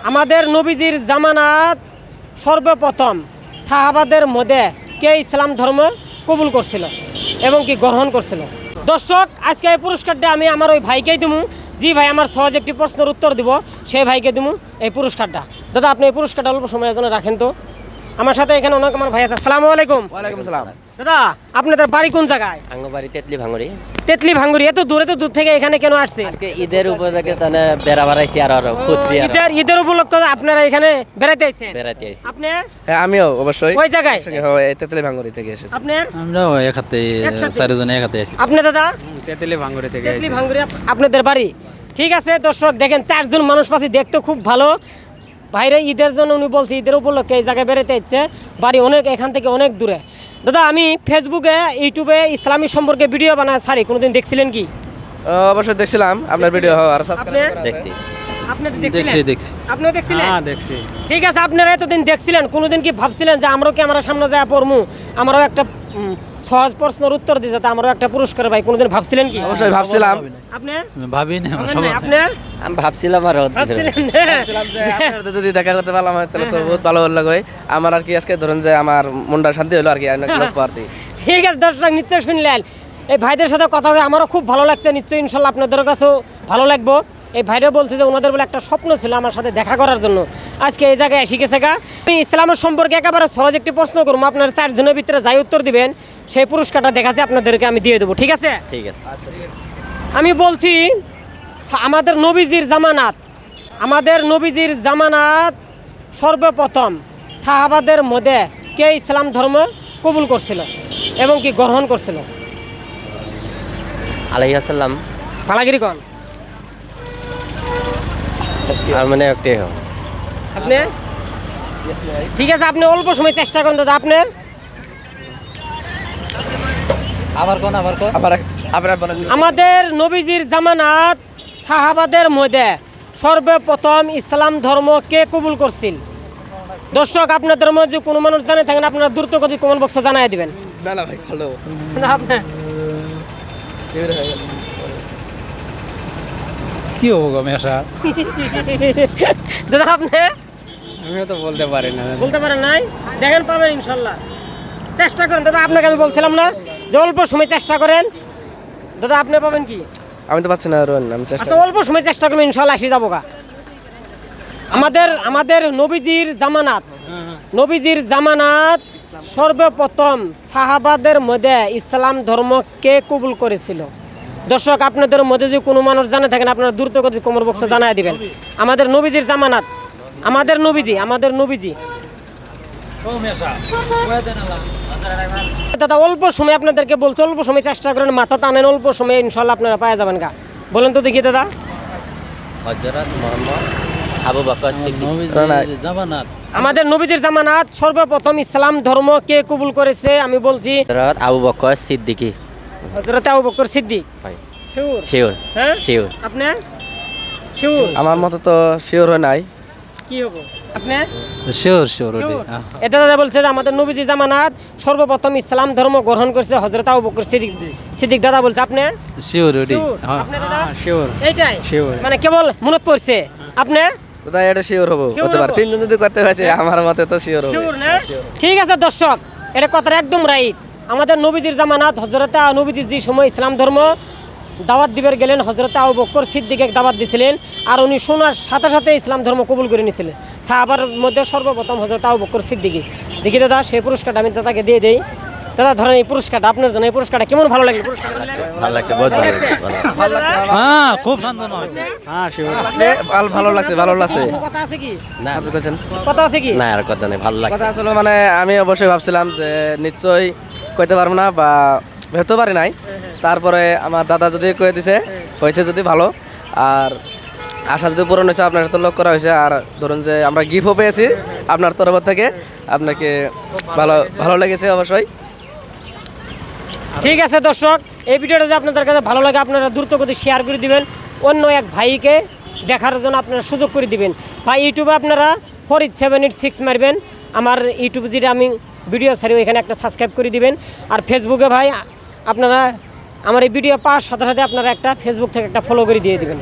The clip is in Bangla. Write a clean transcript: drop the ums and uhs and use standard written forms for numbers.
আমাদের নবীজির জামানাত সর্বপ্রথম সাহাবাদের মধ্যে কে ইসলাম ধর্ম কবুল করছিল এবং কি গ্রহণ করছিল। দর্শক, আজকে এই পুরস্কারটা আমি আমার ওই ভাইকেই দেবো। জি ভাই আমার সহজ একটি প্রশ্নের উত্তর দিব, সেই ভাইকে দেবো এই পুরস্কারটা। দাদা আপনি এই পুরস্কারটা অল্প সময়ের জন্য রাখেন তো। আমার সাথে এখানে অনেক আমার ভাই আছে। আসসালামু আলাইকুম। ওয়ালাইকুম আসসালাম। দাদা আপনাদের বাড়ি কোন জায়গায়? আঙ্গবাড়ি তেতলি ভাঙুরি। তেতলি ভাঙ্গুরি। এত দূর থেকে এখানে কেন আসছে? আজকে ঈদের উপলক্ষে তানে বেড়া বাড়াইছি আর ফুটরি আর ঈদের উপলক্ষে আপনারা এখানে বেড়াইতে আইছেন? বেড়াতে আইছি। আপনি হ্যাঁ আমিও অবশ্যই ওই জায়গায়? তেতলি ভাঙ্গুরি থেকে এসেছি। আপনি আমরাও এক হাতে একসাথে? চারজনে এক হাতে আছি। আপনি দাদা? তেতলি ভাঙ্গুরি থেকে তেতলি ভাঙ্গুরি আপনাদের বাড়ি। ঠিক আছে দর্শক, দেখেন চারজন মানুষ পাচ্ছি, দেখতে খুব ভালো। বাইরে ঈদের জন্য উনি বলছে ঈদের উপলক্ষে এই জায়গায় বেড়াতে ইচ্ছে, বাড়ি অনেক এখান থেকে অনেক দূরে। দাদা আমি ফেসবুকে ইউটিউবে ইসলামী সম্পর্কে ভিডিও বানায় ছাড়ি, কোনোদিন দেখছিলেন কি? অবশ্যই দেখছিলাম আপনার ভিডিও আর সাবস্ক্রাইব আপনি? দেখছি। আপনি দেখছি। আপনিও দেখছিলেন? হ্যাঁ দেখছি। ঠিক আছে, আপনারা এতদিন দেখছিলেন, কোনোদিন কি ভাবছিলেন যে আমরাও ক্যামেরা সামনে যায় পড়মু, আমরাও একটা সহজ প্রশ্নের উত্তর দিয়ে যাতে আমরাও একটা পুরস্কার পাই, কোনোদিন ভাবছিলেন কি? অবশ্যই ভাবছিলাম। আপনি ভাবি না আমরা ভাবেন সবাই। নাই? আপনি আমি ভাবছিলাম আর ভাবছিলেন? ভাবছিলাম যে আপনার সাথে যদি দেখা করতে পারলাম তাহলে তো বহুত ভালো লাগবে আমার আর কি। আজকে ধরুন যে আমার মনটা শান্তি হলো আর কি, অনেক লোক পারতি। ঠিক আছে দর্শক, নিশ্চয় শুনলেন এই ভাইদের সাথে কথা হয়ে আমারও খুব ভালো লাগছে। নিশ্চয়ই ইনশাল্লাহ আপনাদের কাছেও ভালো লাগবো। এই ভাইরা বলছে যে ওনাদের বলে একটা স্বপ্ন ছিল আমার সাথে দেখা করার জন্য, আজকে এই জায়গায় এসে গেছে গা। আমি ইসলামের সম্পর্কে একেবারে সহজ একটি প্রশ্ন করবো, আপনার চারজনের ভিতরে যাই উত্তর দিবেন সেই পুরস্কারটা দেখাচ্ছে আপনাদেরকে আমি দিয়ে দেবো। ঠিক আছে? ঠিক আছে। আমি বলছি আমাদের নবীজির জামানাত সর্বপ্রথম সাহাবাদের মধ্যে কে ইসলাম ধর্ম কবুল করছিল এবং কি গ্রহণ করছিল? আলাইহিস সালাম। ফালাগিরি কন আর মানে একটাই আপনি? ঠিক আছে, আপনি অল্প সময় চেষ্টা করেন দাদা। আপনি আবার কোন আপনার বলেন। আমাদের নবীজির জামানাত সাহাবাদের মধ্যে সর্বপ্রথম ইসলাম ধর্ম কে কবুল করছিল? দর্শক আপনাদের মধ্যে কোনো মানুষ জানে থাকেন আপনারা দ্রুত গতি কমেন্ট বক্সে জানাই দিবেন। না না ভাই ভালো। না, আপনি কি হবো গো মেশা? দাদা আপনি আমিও তো বলতে পারি না। বলতে পারেন নাই? দেখেন পাবেন ইনশাল্লাহ, চেষ্টা করেন দাদা। আপনাকে আমি বলছিলাম না যে অল্প সময় চেষ্টা করেন। দাদা আপনি পাবেন কি? আমি তো পাচ্ছি না রোহন, আমি চেষ্টা আচ্ছা অল্প সময় চেষ্টা করবেন, ইনশাল্লাহ এসে যাবো গা। আমাদের নবীজির জামানাত সর্বপ্রথম সাহাবাদের মধ্যে ইসলাম ধর্ম কে কবুল করেছিল? দর্শক আপনাদের মধ্যে যদি কোনো মানুষ জানে থাকেন আপনারা দ্রুত গতি কমেন্ট বক্সে জানাই দিবেন। আমাদের নবীজির জামানাত, আমাদের নবীজি ও মেশা দাদা অল্প সময় আপনাদেরকে বলতে, অল্প সময় চেষ্টা করেন, মাথা টানেন, অল্প সময় ইনশাল্লাহ আপনারা পাওয়া যাবেন গা। বলেন তো দেখি দাদা। হযরত মুহাম্মদ আবু বকর সিদ্দিক। জামানাত আমাদের নবীজির জামানাত সর্বপ্রথম ইসলাম ধর্ম কে কবুল করেছে? আমি বলছি হযরত আবু বকর সিদ্দিকী। হযরত আবু বকর সিদ্দিক। ভাই শিওর? শিওর। হ্যাঁ শিওর। আপনি শিওর? আমার মতো তো শিওর হয় নাই। কি হবো আপনি? Sure sure? এটা দাদা বলছে যে আমাদের নবীজি জামানাত সর্বপ্রথম ইসলাম ধর্ম গ্রহণ করেছে হযরত আবু বকর সিদ্দিক। দাদা বলছে আপনি শিওর ওডি। শিওর? আপনি দাদা শিওর এইটাই শিওর। মানে কেবল মনত পড়ছে আপনি তাই এটা শিওর হবো, Sure হতে পারে। হবো? তিনজন যদি করতে পারছে আমার মতে তো শিওর হবে। শিওর না? ঠিক আছে দর্শক, এটা কথাটা একদম রাইট। আমাদের নবীজির জামানাত হযরত নবীজির যে সময় ইসলাম ধর্ম দাওয়াত দিবার গেলেন, হযরত আবু বকর সিদ্দিকে দাওয়াত দিছিলেন আর উনি শোনার সাথে সাথে ইসলাম ধর্ম কবুল করে নিয়েছিলেন। সাহাবার মধ্যে সর্বপ্রথম হযরত আবু বকর সিদ্দিকী। দেখি দাদা সেই পুরস্কারটা আমি দাদাকে দিয়ে দেই। দাদা ধরেন এই পুরস্কারটা আপনার জন্য। এই পুরস্কারটা কেমন ভালো লাগলো? পুরস্কারটা ভালো লাগছে, বহুত ভালো লাগছে। ভালো। হ্যাঁ খুব শান্তন হয়েছে। হ্যাঁ শিওর। ভালো লাগছে। কথা আছে কি? না আপনি বলছেন কথা আছে কি? না আর কথা নেই, ভালো লাগছে। কথা আসলে মানে আমি অবশ্যই ভাবছিলাম যে নিশ্চয়ই কইতে পারবো না বা হতে পারি নাই। তারপরে আমার দাদা যদি কয়ে দিছে হয়েছে যদি ভালো, আর আশা যদি পূরণ হয়েছে আপনার তো লক করা হয়েছে। আর ধরুন যে আমরা গিফটও পেয়েছি আপনার তরফ থেকে, আপনাকে ভালো লেগেছে অবশ্যই। ঠিক আছে দর্শক, এই ভিডিওটা যদি আপনাদের কাছে ভালো লাগে আপনারা দ্রুত গতি শেয়ার করে দিবেন, অন্য এক ভাইকে দেখার জন্য আপনারা সুযোগ করে দিবেন। ভাই ইউটিউবে আপনারা ফরিদ 786 মারবেন, আমার ইউটিউবে যেটা আমি ভিডিও ছাড়ি ওইখানে একটা সাবস্ক্রাইব করে দিবেন। আর ফেসবুকে ভাই আপনারা আমার এই ভিডিও পাওয়ার সাথে সাথে আপনারা একটা ফেসবুক থেকে একটা ফলো করে দিয়ে দিবেন।